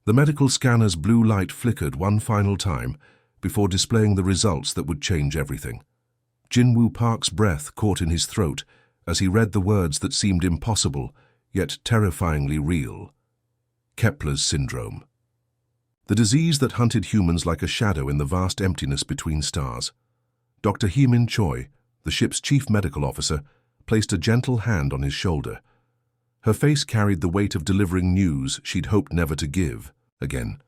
The medical scanner's blue light flickered one final time before displaying the results that would change everything. Jin-Woo Park's breath caught in his throat as he read the words that seemed impossible, yet terrifyingly real. Kepler's syndrome. The disease that hunted humans like a shadow in the vast emptiness between stars. Dr. Hee-min Choi, the ship's chief medical officer, placed a gentle hand on his shoulder. Her face carried the weight of delivering news she'd hoped never to give again.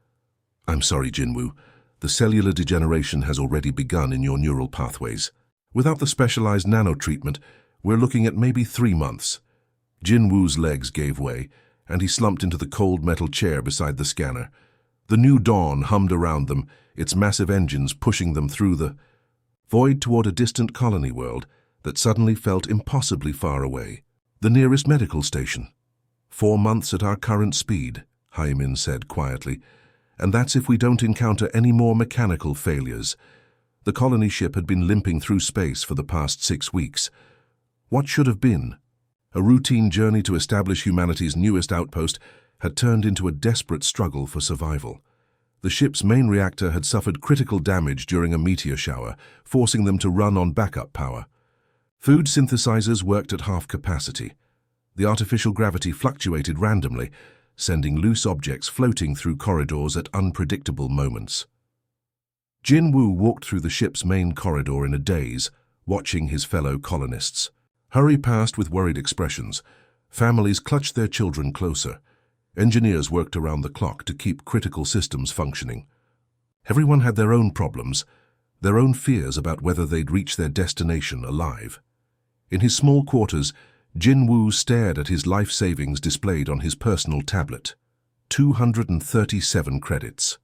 "I'm sorry, Jin-Woo. The cellular degeneration has already begun in your neural pathways. Without the specialized nano-treatment, we're looking at maybe 3 months. Jin-Woo's legs gave way, and he slumped into the cold metal chair beside the scanner. The new dawn hummed around them, its massive engines pushing them through the void toward a distant colony world that suddenly felt impossibly far away. The nearest medical station. 4 months at our current speed, Hee-min said quietly, and that's if we don't encounter any more mechanical failures. The colony ship had been limping through space for the past 6 weeks. What should have been a routine journey to establish humanity's newest outpost had turned into a desperate struggle for survival. The ship's main reactor had suffered critical damage during a meteor shower, forcing them to run on backup power. Food synthesizers worked at half capacity. The artificial gravity fluctuated randomly, sending loose objects floating through corridors at unpredictable moments. Jin-Woo walked through the ship's main corridor in a daze, watching his fellow colonists hurry past with worried expressions. Families clutched their children closer. Engineers worked around the clock to keep critical systems functioning. Everyone had their own problems, their own fears about whether they'd reach their destination alive. In his small quarters, Jin-Woo stared at his life savings displayed on his personal tablet. 237 credits.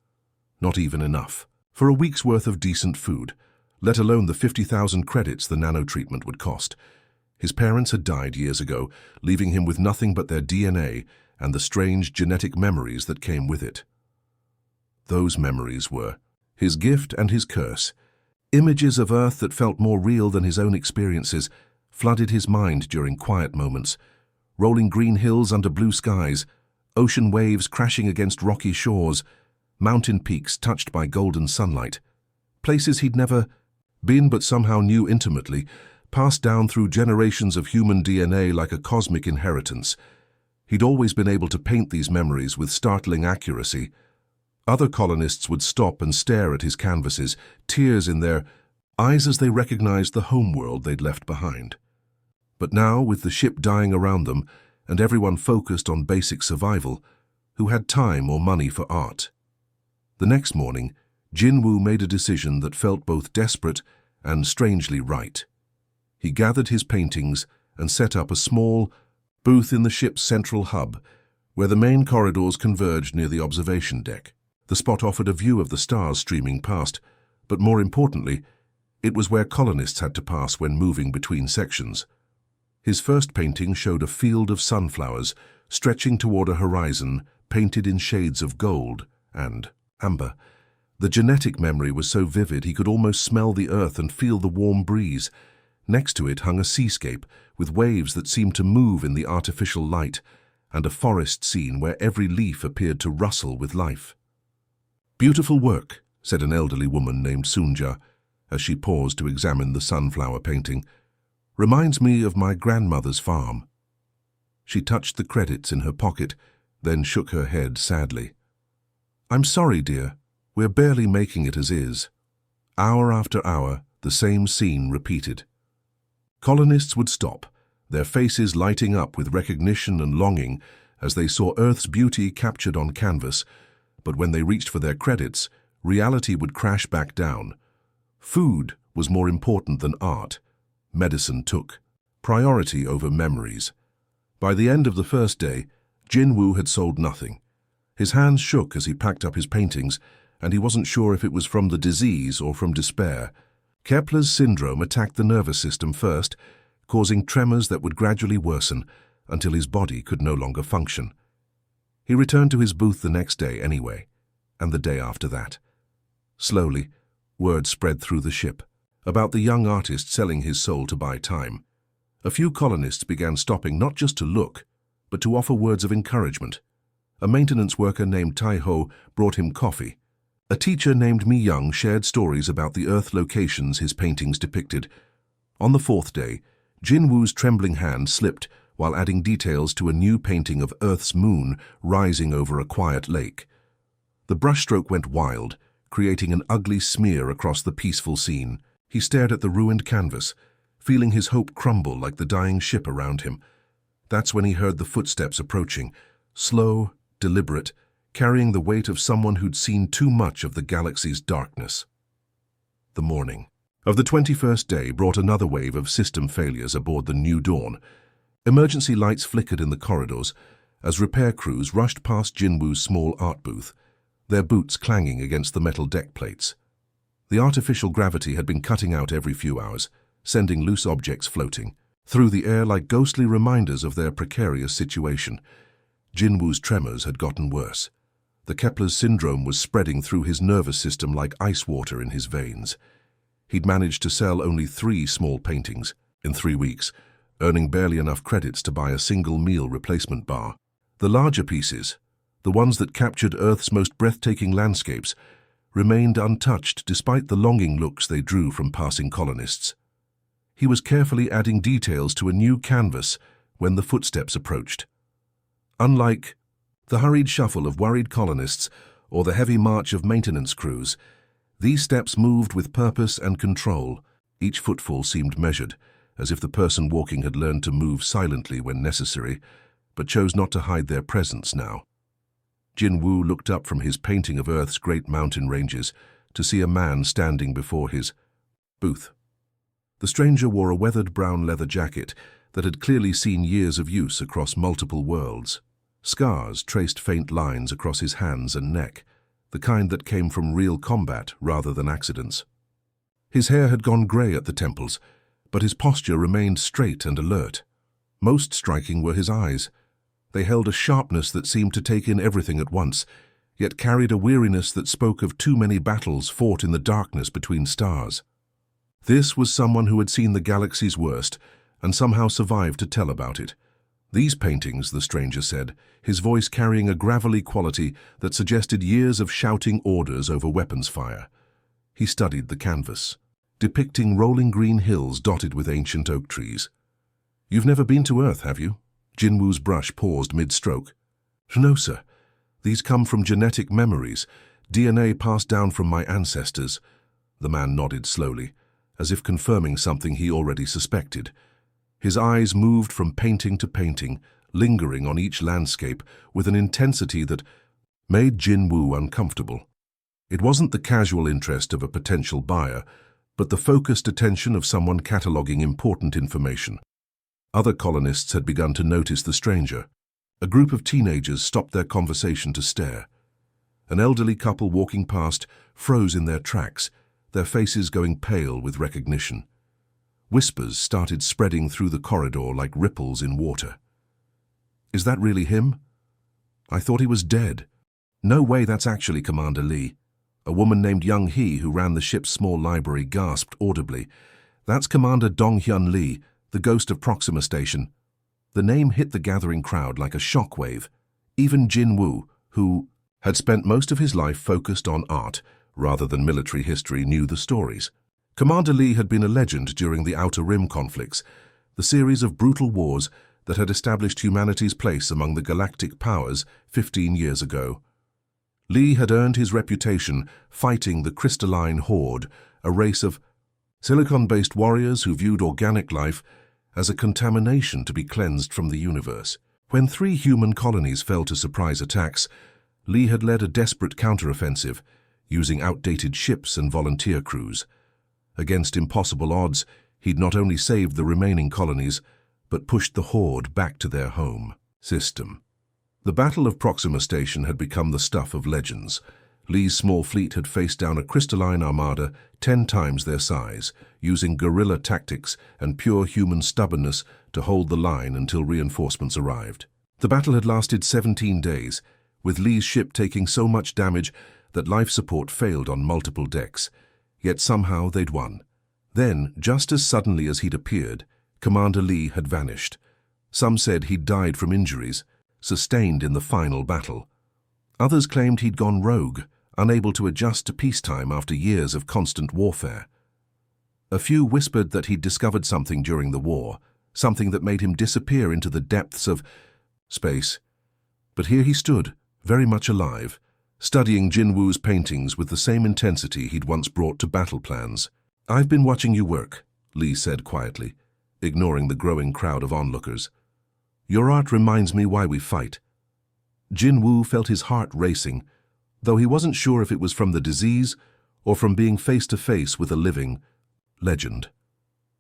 Not even enough for a week's worth of decent food, let alone the 50,000 credits the nano-treatment would cost. His parents had died years ago, leaving him with nothing but their DNA and the strange genetic memories that came with it. Those memories were his gift and his curse. Images of Earth that felt more real than his own experiences flooded his mind during quiet moments. Rolling green hills under blue skies, ocean waves crashing against rocky shores, mountain peaks touched by golden sunlight. Places he'd never been but somehow knew intimately, passed down through generations of human DNA like a cosmic inheritance. He'd always been able to paint these memories with startling accuracy. Other colonists would stop and stare at his canvases, tears in their eyes as they recognized the homeworld they'd left behind. But now, with the ship dying around them and everyone focused on basic survival, who had time or money for art? The next morning, Jin-Woo made a decision that felt both desperate and strangely right. He gathered his paintings and set up a small booth in the ship's central hub, where the main corridors converged near the observation deck. The spot offered a view of the stars streaming past, but more importantly, it was where colonists had to pass when moving between sections. His first painting showed a field of sunflowers stretching toward a horizon painted in shades of gold and amber. The genetic memory was so vivid he could almost smell the earth and feel the warm breeze. Next to it hung a seascape with waves that seemed to move in the artificial light, and a forest scene where every leaf appeared to rustle with life. "Beautiful work," said an elderly woman named Sunja, as she paused to examine the sunflower painting. "Reminds me of my grandmother's farm." She touched the credits in her pocket, then shook her head sadly. "I'm sorry, dear. We're barely making it as is." Hour after hour, the same scene repeated. Colonists would stop, their faces lighting up with recognition and longing as they saw Earth's beauty captured on canvas, but when they reached for their credits, reality would crash back down. Food was more important than art. Medicine took priority over memories. By the end of the first day, Jin-Woo had sold nothing. His hands shook as he packed up his paintings, and he wasn't sure if it was from the disease or from despair. Kepler's syndrome attacked the nervous system first, causing tremors that would gradually worsen until his body could no longer function. He returned to his booth the next day anyway, and the day after that. Slowly, word spread through the ship about the young artist selling his soul to buy time. A few colonists began stopping not just to look, but to offer words of encouragement. A maintenance worker named Tai Ho brought him coffee. A teacher named Mi Young shared stories about the Earth locations his paintings depicted. On the fourth day, Jin Woo's trembling hand slipped while adding details to a new painting of Earth's moon rising over a quiet lake. The brushstroke went wild, creating an ugly smear across the peaceful scene. He stared at the ruined canvas, feeling his hope crumble like the dying ship around him. That's when he heard the footsteps approaching, slow, deliberate, carrying the weight of someone who'd seen too much of the galaxy's darkness. The morning of the 21st day brought another wave of system failures aboard the New Dawn. Emergency lights flickered in the corridors as repair crews rushed past Jinwoo's small art booth, their boots clanging against the metal deck plates. The artificial gravity had been cutting out every few hours, sending loose objects floating through the air like ghostly reminders of their precarious situation. Jinwoo's tremors had gotten worse. The Kepler's syndrome was spreading through his nervous system like ice water in his veins. He'd managed to sell only 3 small paintings in 3 weeks, earning barely enough credits to buy a single meal replacement bar. The larger pieces, the ones that captured Earth's most breathtaking landscapes, remained untouched despite the longing looks they drew from passing colonists. He was carefully adding details to a new canvas when the footsteps approached. Unlike the hurried shuffle of worried colonists or the heavy march of maintenance crews, these steps moved with purpose and control. Each footfall seemed measured, as if the person walking had learned to move silently when necessary, but chose not to hide their presence now. Jin Woo looked up from his painting of Earth's great mountain ranges to see a man standing before his booth. The stranger wore a weathered brown leather jacket that had clearly seen years of use across multiple worlds. Scars traced faint lines across his hands and neck, the kind that came from real combat rather than accidents. His hair had gone grey at the temples, but his posture remained straight and alert. Most striking were his eyes. They held a sharpness that seemed to take in everything at once, yet carried a weariness that spoke of too many battles fought in the darkness between stars. This was someone who had seen the galaxy's worst and somehow survived to tell about it. These paintings, the stranger said, his voice carrying a gravelly quality that suggested years of shouting orders over weapons fire. He studied the canvas, depicting rolling green hills dotted with ancient oak trees. "You've never been to Earth, have you?" Jinwoo's brush paused mid-stroke. "No, sir. These come from genetic memories, DNA passed down from my ancestors." The man nodded slowly, as if confirming something he already suspected. His eyes moved from painting to painting, lingering on each landscape with an intensity that made Jinwoo uncomfortable. It wasn't the casual interest of a potential buyer, but the focused attention of someone cataloging important information. Other colonists had begun to notice the stranger. A group of teenagers stopped their conversation to stare. An elderly couple walking past froze in their tracks, their faces going pale with recognition. Whispers started spreading through the corridor like ripples in water. "Is that really him? I thought he was dead." "No way, that's actually Commander Lee." A woman named Young Hee, who ran the ship's small library, gasped audibly. "That's Commander Dong-hyun Lee, the ghost of Proxima Station." The name hit the gathering crowd like a shockwave. Even Jin Woo, who had spent most of his life focused on art rather than military history, knew the stories. Commander Lee had been a legend during the Outer Rim conflicts, the series of brutal wars that had established humanity's place among the galactic powers 15 years ago. Lee had earned his reputation fighting the Crystalline Horde, a race of silicon-based warriors who viewed organic life as a contamination to be cleansed from the universe. When 3 human colonies fell to surprise attacks, Lee had led a desperate counteroffensive, using outdated ships and volunteer crews. Against impossible odds, he'd not only saved the remaining colonies, but pushed the Horde back to their home system. The Battle of Proxima Station had become the stuff of legends. Lee's small fleet had faced down a crystalline armada 10 times their size, using guerrilla tactics and pure human stubbornness to hold the line until reinforcements arrived. The battle had lasted 17 days, with Lee's ship taking so much damage that life support failed on multiple decks. Yet somehow they'd won. Then, just as suddenly as he'd appeared, Commander Lee had vanished. Some said he'd died from injuries, sustained in the final battle. Others claimed he'd gone rogue, unable to adjust to peacetime after years of constant warfare. A few whispered that he'd discovered something during the war, something that made him disappear into the depths of space. But here he stood, very much alive, studying Jinwoo's paintings with the same intensity he'd once brought to battle plans. "I've been watching you work," Lee said quietly, ignoring the growing crowd of onlookers. "Your art reminds me why we fight." Jinwoo felt his heart racing, though he wasn't sure if it was from the disease or from being face to face with a living legend.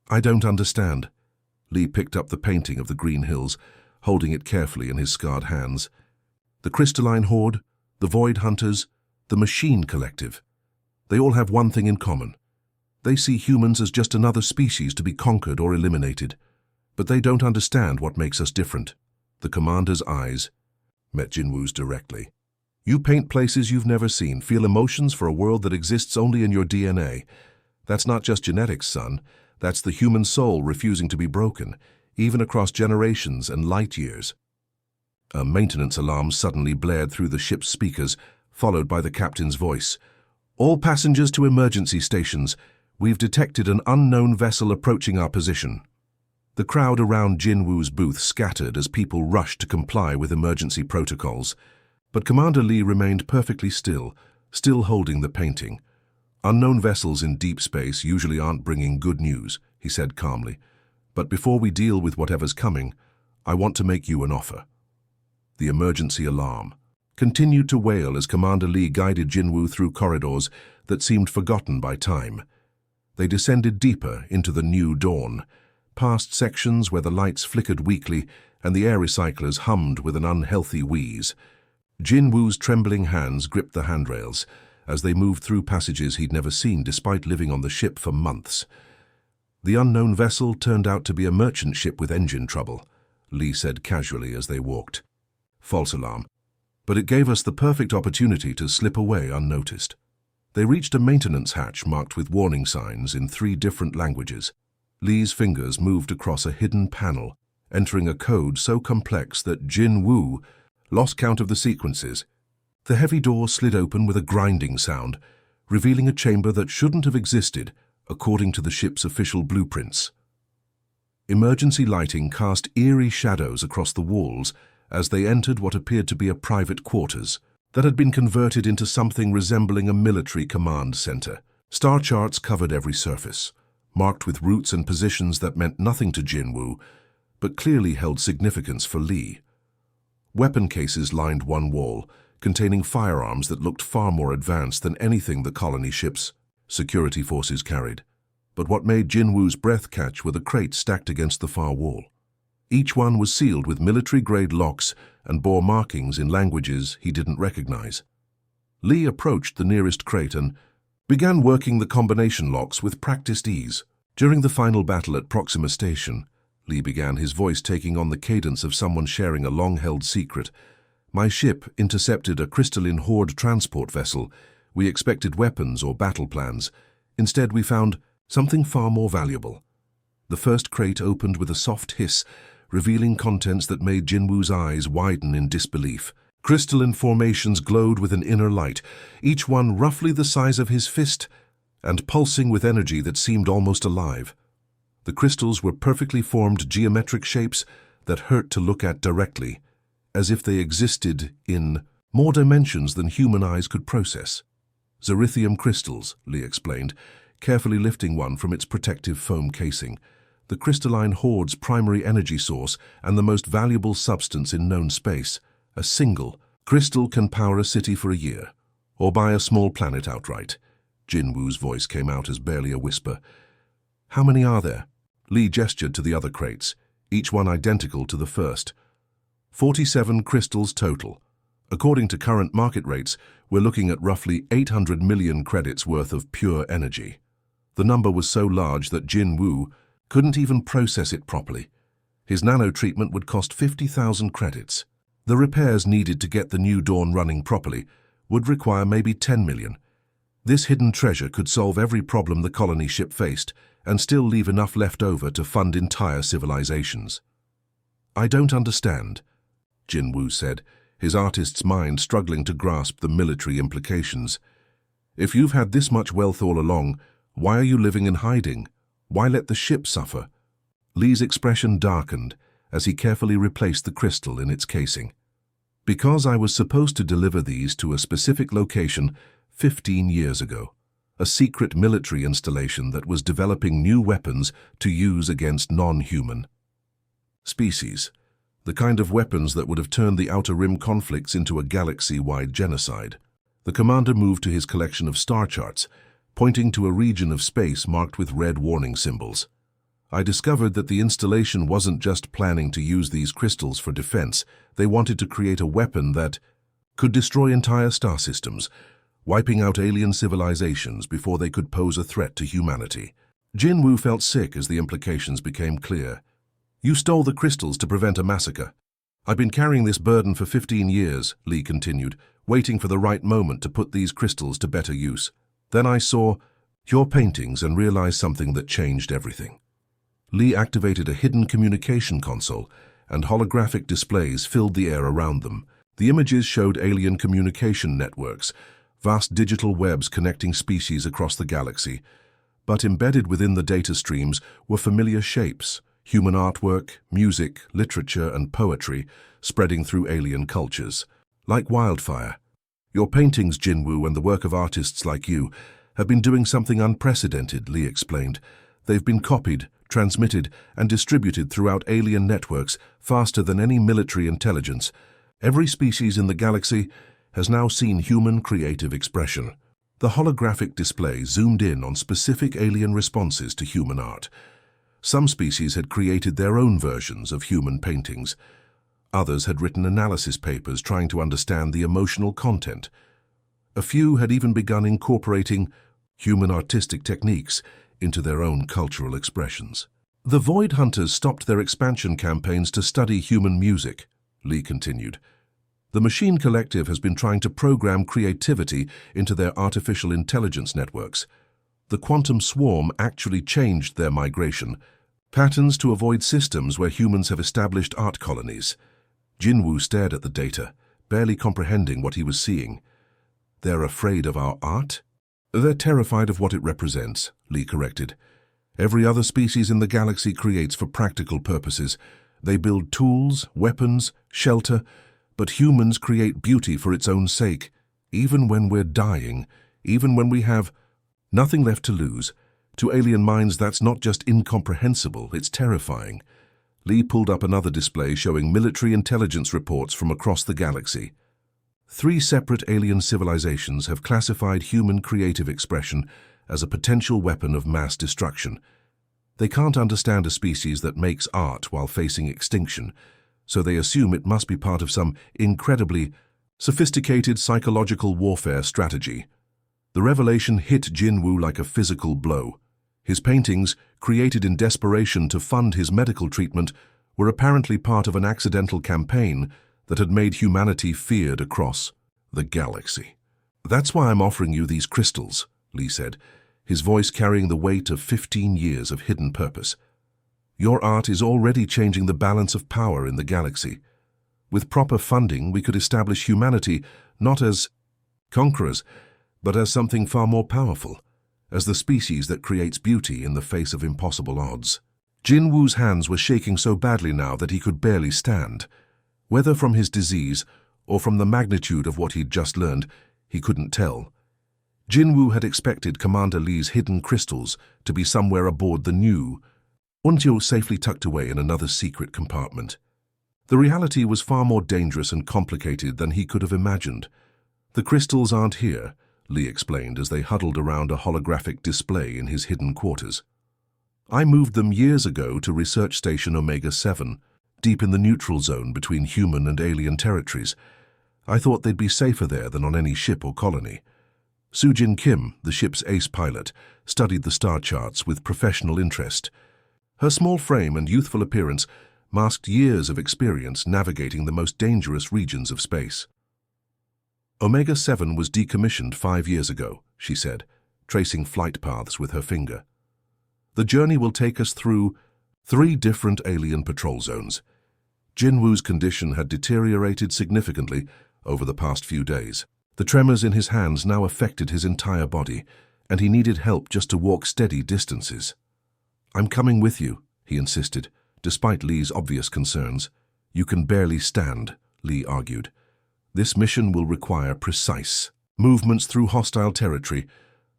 "I don't understand." Lee picked up the painting of the Green Hills, holding it carefully in his scarred hands. "The Crystalline Horde, the Void Hunters, the Machine Collective. They all have one thing in common. They see humans as just another species to be conquered or eliminated. But they don't understand what makes us different." The commander's eyes met Jinwoo's directly. "You paint places you've never seen, feel emotions for a world that exists only in your DNA. That's not just genetics, son. That's the human soul refusing to be broken, even across generations and light years." A maintenance alarm suddenly blared through the ship's speakers, followed by the captain's voice. "All passengers to emergency stations. We've detected an unknown vessel approaching our position." The crowd around Jinwoo's booth scattered as people rushed to comply with emergency protocols. But Commander Lee remained perfectly still holding the painting. "Unknown vessels in deep space usually aren't bringing good news," he said calmly. "But before we deal with whatever's coming, I want to make you an offer." The emergency alarm continued to wail as Commander Lee guided Jinwoo through corridors that seemed forgotten by time. They descended deeper into the new dawn, past sections where the lights flickered weakly and the air recyclers hummed with an unhealthy wheeze. Jinwoo's trembling hands gripped the handrails as they moved through passages he'd never seen despite living on the ship for months. "The unknown vessel turned out to be a merchant ship with engine trouble," Lee said casually as they walked. "False alarm. But it gave us the perfect opportunity to slip away unnoticed." They reached a maintenance hatch marked with warning signs in 3 different languages. Lee's fingers moved across a hidden panel, entering a code so complex that Jinwoo lost count of the sequences. The heavy door slid open with a grinding sound, revealing a chamber that shouldn't have existed, according to the ship's official blueprints. Emergency lighting cast eerie shadows across the walls as they entered what appeared to be a private quarters that had been converted into something resembling a military command center. Star charts covered every surface, marked with routes and positions that meant nothing to Jinwoo, but clearly held significance for Lee. Weapon cases lined one wall, containing firearms that looked far more advanced than anything the colony ship's security forces carried. But what made Jinwoo's breath catch were the crates stacked against the far wall. Each one was sealed with military-grade locks and bore markings in languages he didn't recognize. Lee approached the nearest crate and began working the combination locks with practiced ease. During the final battle at Proxima Station, Lee began, his voice taking on the cadence of someone sharing a long-held secret. "My ship intercepted a Crystalline Horde transport vessel. We expected weapons or battle plans. Instead, we found something far more valuable." The first crate opened with a soft hiss, revealing contents that made Jinwoo's eyes widen in disbelief. Crystalline formations glowed with an inner light, each one roughly the size of his fist, and pulsing with energy that seemed almost alive. The crystals were perfectly formed geometric shapes that hurt to look at directly, as if they existed in more dimensions than human eyes could process. "Zerithium crystals," Lee explained, carefully lifting one from its protective foam casing. "The Crystalline Horde's primary energy source and the most valuable substance in known space. A single crystal can power a city for a year, or buy a small planet outright." Jinwoo's voice came out as barely a whisper. "How many are there?" Lee gestured to the other crates, each one identical to the first. 47 crystals total. According to current market rates, we're looking at roughly 800 million credits worth of pure energy. The number was so large that Jinwoo couldn't even process it properly. His nano-treatment would cost 50,000 credits. The repairs needed to get the new Dawn running properly would require maybe 10 million. This hidden treasure could solve every problem the colony ship faced and still leave enough left over to fund entire civilizations. "I don't understand," Jinwoo said, his artist's mind struggling to grasp the military implications. If you've had this much wealth all along, why are you living in hiding? Why let the ship suffer? Lee's expression darkened as he carefully replaced the crystal in its casing. Because I was supposed to deliver these to a specific location 15 years ago, a secret military installation that was developing new weapons to use against non-human species, the kind of weapons that would have turned the Outer Rim conflicts into a galaxy-wide genocide. The commander moved to his collection of star charts, pointing to a region of space marked with red warning symbols. I discovered that the installation wasn't just planning to use these crystals for defense. They wanted to create a weapon that could destroy entire star systems, wiping out alien civilizations before they could pose a threat to humanity. Jinwoo felt sick as the implications became clear. You stole the crystals to prevent a massacre. I've been carrying this burden for 15 years, Lee continued, waiting for the right moment to put these crystals to better use. Then I saw your paintings and realized something that changed everything. Lee activated a hidden communication console, and holographic displays filled the air around them. The images showed alien communication networks, vast digital webs connecting species across the galaxy. But embedded within the data streams were familiar shapes, human artwork, music, literature, and poetry spreading through alien cultures. Like wildfire. Your paintings, Jinwoo, and the work of artists like you have been doing something unprecedented, Lee explained. They've been copied, transmitted, and distributed throughout alien networks faster than any military intelligence. Every species in the galaxy has now seen human creative expression. The holographic display zoomed in on specific alien responses to human art. Some species had created their own versions of human paintings. Others had written analysis papers trying to understand the emotional content. A few had even begun incorporating human artistic techniques into their own cultural expressions. The Void Hunters stopped their expansion campaigns to study human music, Lee continued. The Machine Collective has been trying to program creativity into their artificial intelligence networks. The Quantum Swarm actually changed their migration patterns to avoid systems where humans have established art colonies. Jinwoo stared at the data, barely comprehending what he was seeing. They're afraid of our art? They're terrified of what it represents, Lee corrected. Every other species in the galaxy creates for practical purposes. They build tools, weapons, shelter, but humans create beauty for its own sake, even when we're dying, even when we have nothing left to lose. To alien minds, that's not just incomprehensible, it's terrifying. Lee pulled up another display showing military intelligence reports from across the galaxy. 3 separate alien civilizations have classified human creative expression as a potential weapon of mass destruction. They can't understand a species that makes art while facing extinction, so they assume it must be part of some incredibly sophisticated psychological warfare strategy. The revelation hit Jinwoo like a physical blow. His paintings, created in desperation to fund his medical treatment, were apparently part of an accidental campaign that had made humanity feared across the galaxy. That's why I'm offering you these crystals, Lee said, his voice carrying the weight of 15 years of hidden purpose. Your art is already changing the balance of power in the galaxy. With proper funding, we could establish humanity not as conquerors, but as something far more powerful, as the species that creates beauty in the face of impossible odds. Jinwoo's hands were shaking so badly now that he could barely stand. Whether from his disease or from the magnitude of what he'd just learned, he couldn't tell. Jinwoo had expected Commander Lee's hidden crystals to be somewhere aboard the new Untio safely tucked away in another secret compartment. The reality was far more dangerous and complicated than he could have imagined. The crystals aren't here, Lee explained as they huddled around a holographic display in his hidden quarters. I moved them years ago to Research Station Omega-7, deep in the neutral zone between human and alien territories. I thought they'd be safer there than on any ship or colony. Sujin Kim, the ship's ace pilot, studied the star charts with professional interest. Her small frame and youthful appearance masked years of experience navigating the most dangerous regions of space. Omega-7 was decommissioned 5 years ago, she said, tracing flight paths with her finger. The journey will take us through 3 different alien patrol zones. Jinwoo's condition had deteriorated significantly over the past few days. The tremors in his hands now affected his entire body, and he needed help just to walk steady distances. "I'm coming with you," he insisted, despite Lee's obvious concerns. "You can barely stand," Lee argued. "This mission will require precise movements through hostile territory.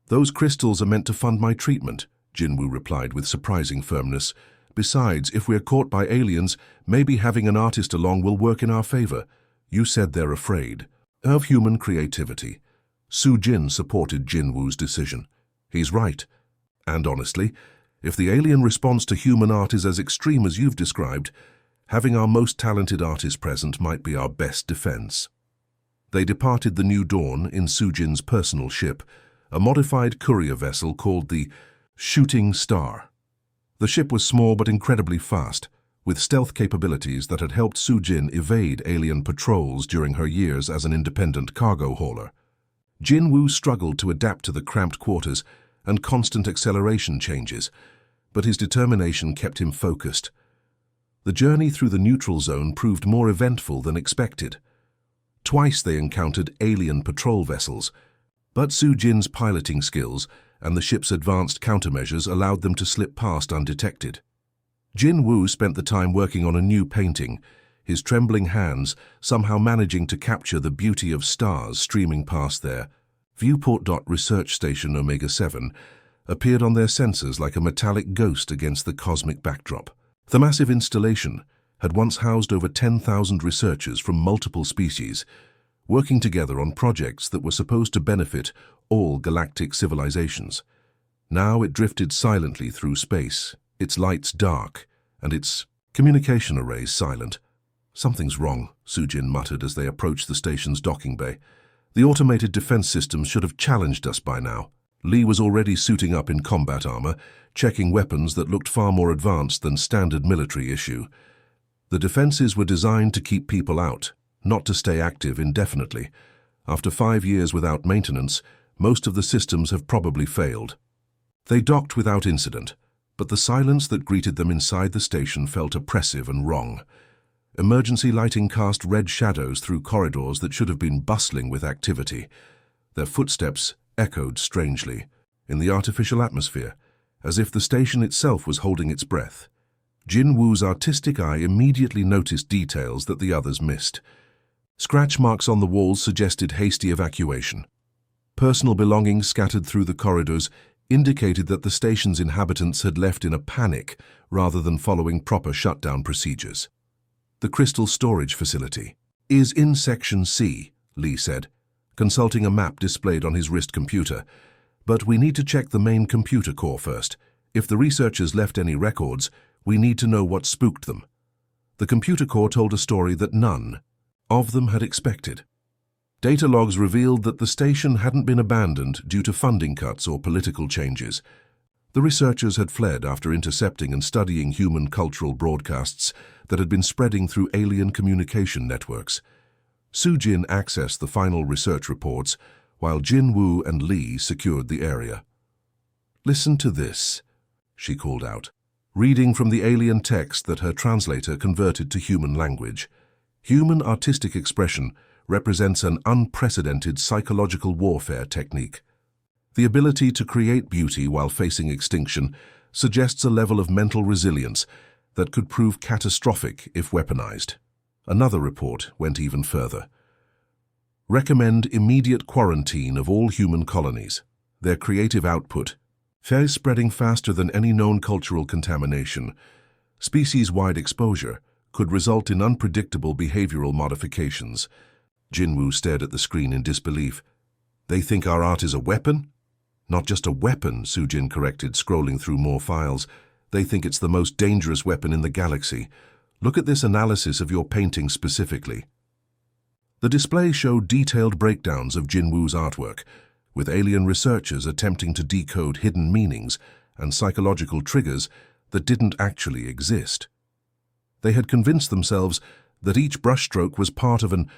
Those crystals are meant to fund my treatment," Jinwoo replied with surprising firmness. "Besides, if we're caught by aliens, maybe having an artist along will work in our favor. You said they're afraid of human creativity." Su-jin supported Jinwoo's decision. "He's right. And honestly, if the alien response to human art is as extreme as you've described, having our most talented artist present might be our best defense." They departed the New Dawn in Su-jin's personal ship, a modified courier vessel called the Shooting Star. The ship was small but incredibly fast, with stealth capabilities that had helped Su-jin evade alien patrols during her years as an independent cargo hauler. Jinwoo struggled to adapt to the cramped quarters and constant acceleration changes, but his determination kept him focused. The journey through the neutral zone proved more eventful than expected. Twice they encountered alien patrol vessels, but Su-jin's piloting skills and the ship's advanced countermeasures allowed them to slip past undetected. Jinwoo spent the time working on a new painting, his trembling hands somehow managing to capture the beauty of stars streaming past their viewport. Research Station Omega-7 appeared on their sensors like a metallic ghost against the cosmic backdrop. The massive installation had once housed over 10,000 researchers from multiple species, working together on projects that were supposed to benefit all galactic civilizations. Now it drifted silently through space, its lights dark and its communication arrays silent. "Something's wrong," Su-jin muttered as they approached the station's docking bay. "The automated defense systems should have challenged us by now." Lee was already suiting up in combat armor, checking weapons that looked far more advanced than standard military issue. The defenses were designed to keep people out, not to stay active indefinitely. After 5 years without maintenance, most of the systems have probably failed. They docked without incident, but the silence that greeted them inside the station felt oppressive and wrong. Emergency lighting cast red shadows through corridors that should have been bustling with activity. Their footsteps echoed strangely in the artificial atmosphere, as if the station itself was holding its breath. Jinwoo's artistic eye immediately noticed details that the others missed. Scratch marks on the walls suggested hasty evacuation. Personal belongings scattered through the corridors indicated that the station's inhabitants had left in a panic rather than following proper shutdown procedures. "The crystal storage facility is in Section C," Lee said, consulting a map displayed on his wrist computer. "But we need to check the main computer core first. If the researchers left any records, we need to know what spooked them." The computer core told a story that none of them had expected. Data logs revealed that the station hadn't been abandoned due to funding cuts or political changes. The researchers had fled after intercepting and studying human cultural broadcasts that had been spreading through alien communication networks. Su-jin accessed the final research reports, while Jinwoo and Lee secured the area. "Listen to this," she called out, reading from the alien text that her translator converted to human language. "Human artistic expression represents an unprecedented psychological warfare technique. The ability to create beauty while facing extinction suggests a level of mental resilience that could prove catastrophic if weaponized." Another report went even further. "Recommend immediate quarantine of all human colonies. Their creative output is spreading faster than any known cultural contamination. Species-wide exposure could result in unpredictable behavioral modifications." Jinwoo stared at the screen in disbelief. "They think our art is a weapon?" "Not just a weapon," Su-jin corrected, scrolling through more files. "They think it's the most dangerous weapon in the galaxy. Look at this analysis of your painting specifically." The display showed detailed breakdowns of Jinwoo's artwork, with alien researchers attempting to decode hidden meanings and psychological triggers that didn't actually exist. They had convinced themselves that each brushstroke was part of an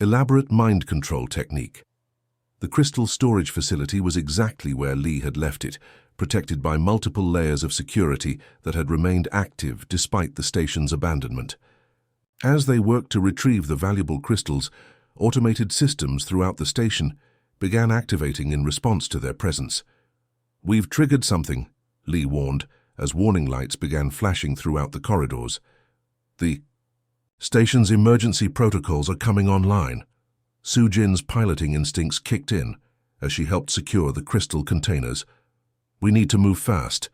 elaborate mind control technique. The crystal storage facility was exactly where Lee had left it, protected by multiple layers of security that had remained active despite the station's abandonment. As they worked to retrieve the valuable crystals, automated systems throughout the station began activating in response to their presence. "We've triggered something," Lee warned, as warning lights began flashing throughout the corridors. "The station's emergency protocols are coming online." Sujin's piloting instincts kicked in as she helped secure the crystal containers. "We need to move fast.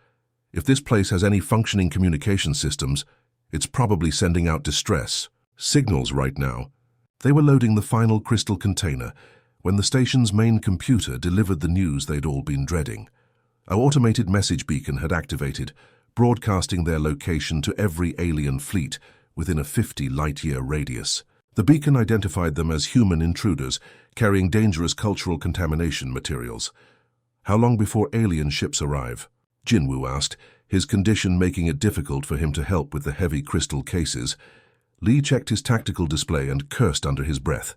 If this place has any functioning communication systems, it's probably sending out distress signals right now." They were loading the final crystal container when the station's main computer delivered the news they'd all been dreading. An automated message beacon had activated, broadcasting their location to every alien fleet within a 50 light-year radius. The beacon identified them as human intruders carrying dangerous cultural contamination materials. "How long before alien ships arrive?" Jinwoo asked, his condition making it difficult for him to help with the heavy crystal cases. Lee checked his tactical display and cursed under his breath.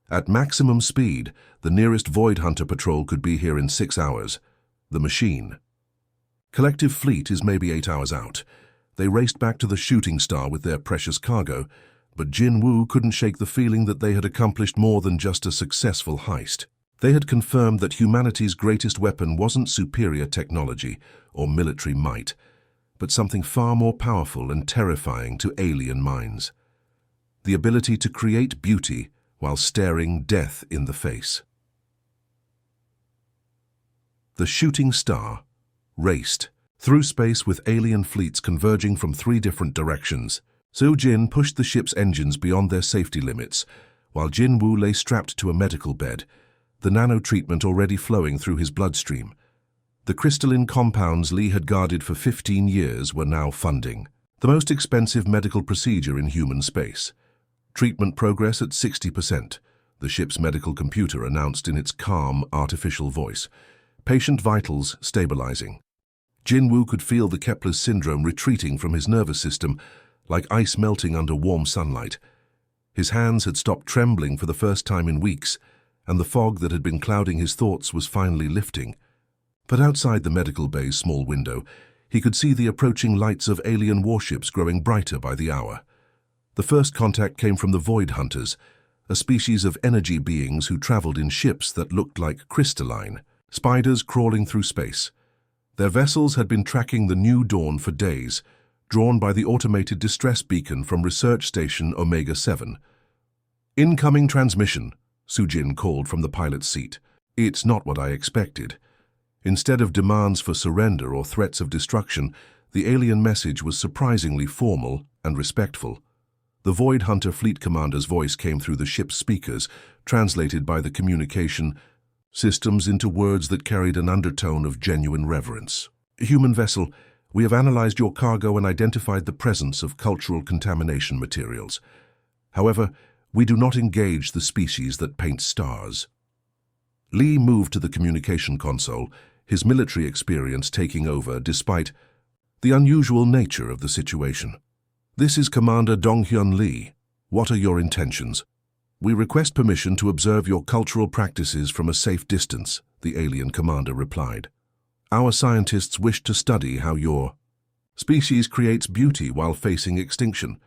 At maximum speed, the nearest Void Hunter patrol could be here in 6 hours. The machine. Collective fleet is maybe 8 hours out. They raced back to the shooting star with their precious cargo, but Jinwoo couldn't shake the feeling that they had accomplished more than just a successful heist. They had confirmed that humanity's greatest weapon wasn't superior technology or military might, but something far more powerful and terrifying to alien minds. The ability to create beauty while staring death in the face. The shooting star raced through space with alien fleets converging from 3 different directions. Sujin pushed the ship's engines beyond their safety limits, while Jinwoo lay strapped to a medical bed, the nano-treatment already flowing through his bloodstream. The crystalline compounds Lee had guarded for 15 years were now funding the most expensive medical procedure in human space. Treatment progress at 60%, the ship's medical computer announced in its calm, artificial voice. Patient vitals stabilizing. Jinwoo could feel the Kepler's syndrome retreating from his nervous system, like ice melting under warm sunlight. His hands had stopped trembling for the first time in weeks, and the fog that had been clouding his thoughts was finally lifting. But outside the medical bay's small window, he could see the approaching lights of alien warships growing brighter by the hour. The first contact came from the Void Hunters, a species of energy beings who traveled in ships that looked like crystalline, spiders crawling through space. Their vessels had been tracking the new dawn for days, drawn by the automated distress beacon from Research Station Omega-7. "Incoming transmission," Sujin called from the pilot's seat. "It's not what I expected." Instead of demands for surrender or threats of destruction, the alien message was surprisingly formal and respectful. The Void Hunter fleet commander's voice came through the ship's speakers, translated by the communication systems into words that carried an undertone of genuine reverence. "Human vessel, we have analyzed your cargo and identified the presence of cultural contamination materials. However, we do not engage the species that paint stars." Lee moved to the communication console, his military experience taking over despite the unusual nature of the situation. "This is Commander Donghyun Lee. What are your intentions?" "We request permission to observe your cultural practices from a safe distance," the alien commander replied. "Our scientists wish to study how your species creates beauty while facing extinction.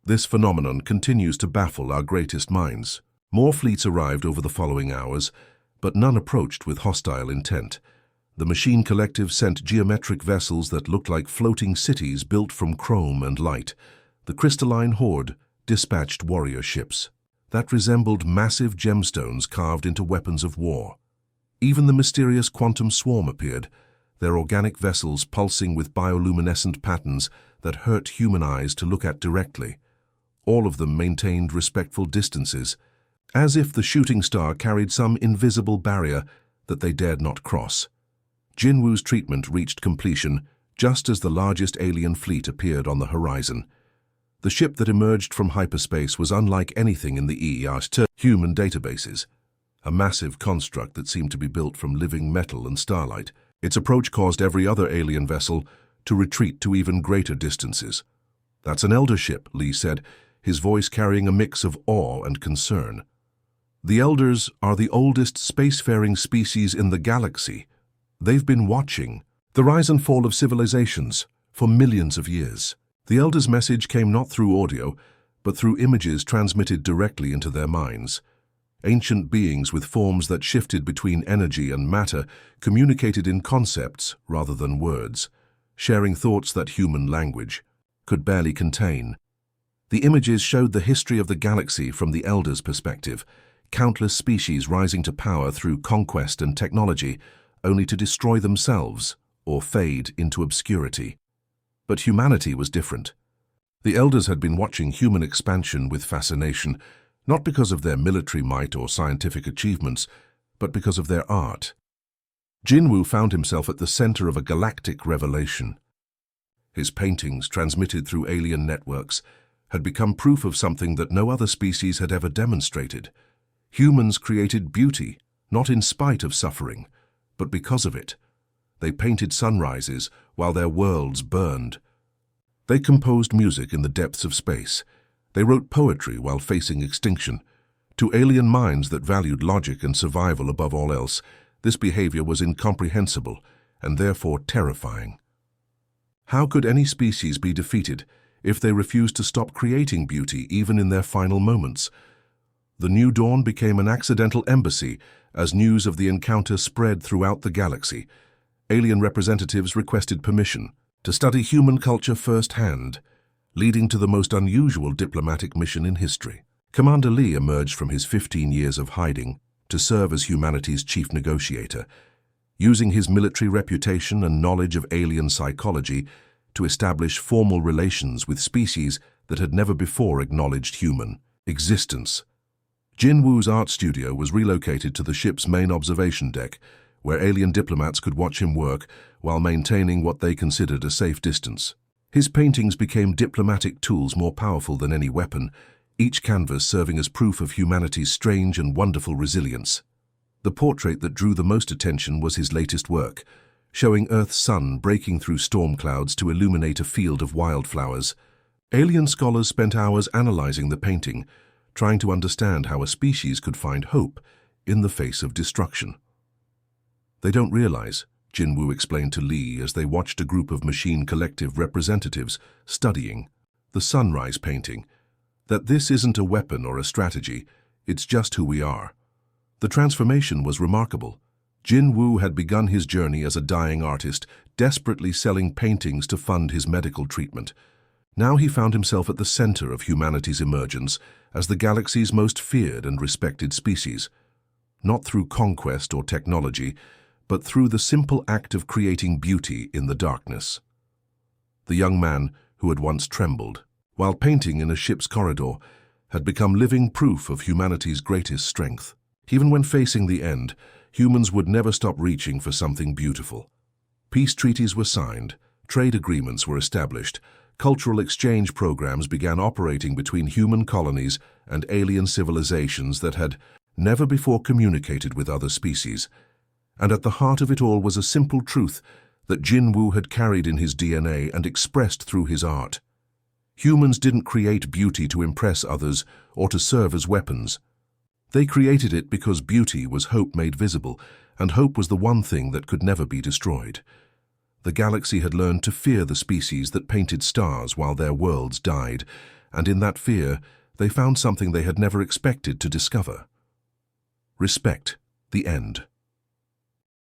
This phenomenon continues to baffle our greatest minds." More fleets arrived over the following hours, but none approached with hostile intent. The machine collective sent geometric vessels that looked like floating cities built from chrome and light. The crystalline horde dispatched warrior ships that resembled massive gemstones carved into weapons of war. Even the mysterious quantum swarm appeared, their organic vessels pulsing with bioluminescent patterns that hurt human eyes to look at directly. All of them maintained respectful distances, as if the shooting star carried some invisible barrier that they dared not cross. Jinwoo's treatment reached completion just as the largest alien fleet appeared on the horizon. The ship that emerged from hyperspace was unlike anything in the EER's human databases, a massive construct that seemed to be built from living metal and starlight. Its approach caused every other alien vessel to retreat to even greater distances. "That's an elder ship," Lee said, his voice carrying a mix of awe and concern. "The Elders are the oldest spacefaring species in the galaxy. They've been watching the rise and fall of civilizations for millions of years." The Elder's message came not through audio, but through images transmitted directly into their minds. Ancient beings with forms that shifted between energy and matter communicated in concepts rather than words, sharing thoughts that human language could barely contain. The images showed the history of the galaxy from the Elders' perspective, countless species rising to power through conquest and technology, only to destroy themselves or fade into obscurity. But humanity was different. The Elders had been watching human expansion with fascination, not because of their military might or scientific achievements, but because of their art. Jinwoo found himself at the center of a galactic revelation. His paintings, transmitted through alien networks, had become proof of something that no other species had ever demonstrated. Humans created beauty, not in spite of suffering, but because of it. They painted sunrises while their worlds burned. They composed music in the depths of space. They wrote poetry while facing extinction. To alien minds that valued logic and survival above all else, this behavior was incomprehensible and therefore terrifying. How could any species be defeated if they refused to stop creating beauty even in their final moments? The New Dawn became an accidental embassy as news of the encounter spread throughout the galaxy. Alien representatives requested permission to study human culture firsthand, leading to the most unusual diplomatic mission in history. Commander Lee emerged from his 15 years of hiding to serve as humanity's chief negotiator, using his military reputation and knowledge of alien psychology to establish formal relations with species that had never before acknowledged human existence. Jinwoo's art studio was relocated to the ship's main observation deck, where alien diplomats could watch him work while maintaining what they considered a safe distance. His paintings became diplomatic tools more powerful than any weapon, each canvas serving as proof of humanity's strange and wonderful resilience. The portrait that drew the most attention was his latest work, showing Earth's sun breaking through storm clouds to illuminate a field of wildflowers. Alien scholars spent hours analyzing the painting, trying to understand how a species could find hope in the face of destruction. "They don't realize," Jinwoo explained to Lee as they watched a group of machine collective representatives studying the sunrise painting, "that this isn't a weapon or a strategy, it's just who we are." The transformation was remarkable. Jinwoo had begun his journey as a dying artist, desperately selling paintings to fund his medical treatment. Now he found himself at the center of humanity's emergence as the galaxy's most feared and respected species, not through conquest or technology, but through the simple act of creating beauty in the darkness. The young man, who had once trembled while painting in a ship's corridor, had become living proof of humanity's greatest strength. Even when facing the end, humans would never stop reaching for something beautiful. Peace treaties were signed, trade agreements were established, cultural exchange programs began operating between human colonies and alien civilizations that had never before communicated with other species. And at the heart of it all was a simple truth that Jinwoo had carried in his DNA and expressed through his art. Humans didn't create beauty to impress others or to serve as weapons. They created it because beauty was hope made visible, and hope was the one thing that could never be destroyed. The galaxy had learned to fear the species that painted stars while their worlds died, and in that fear, they found something they had never expected to discover. Respect, the end.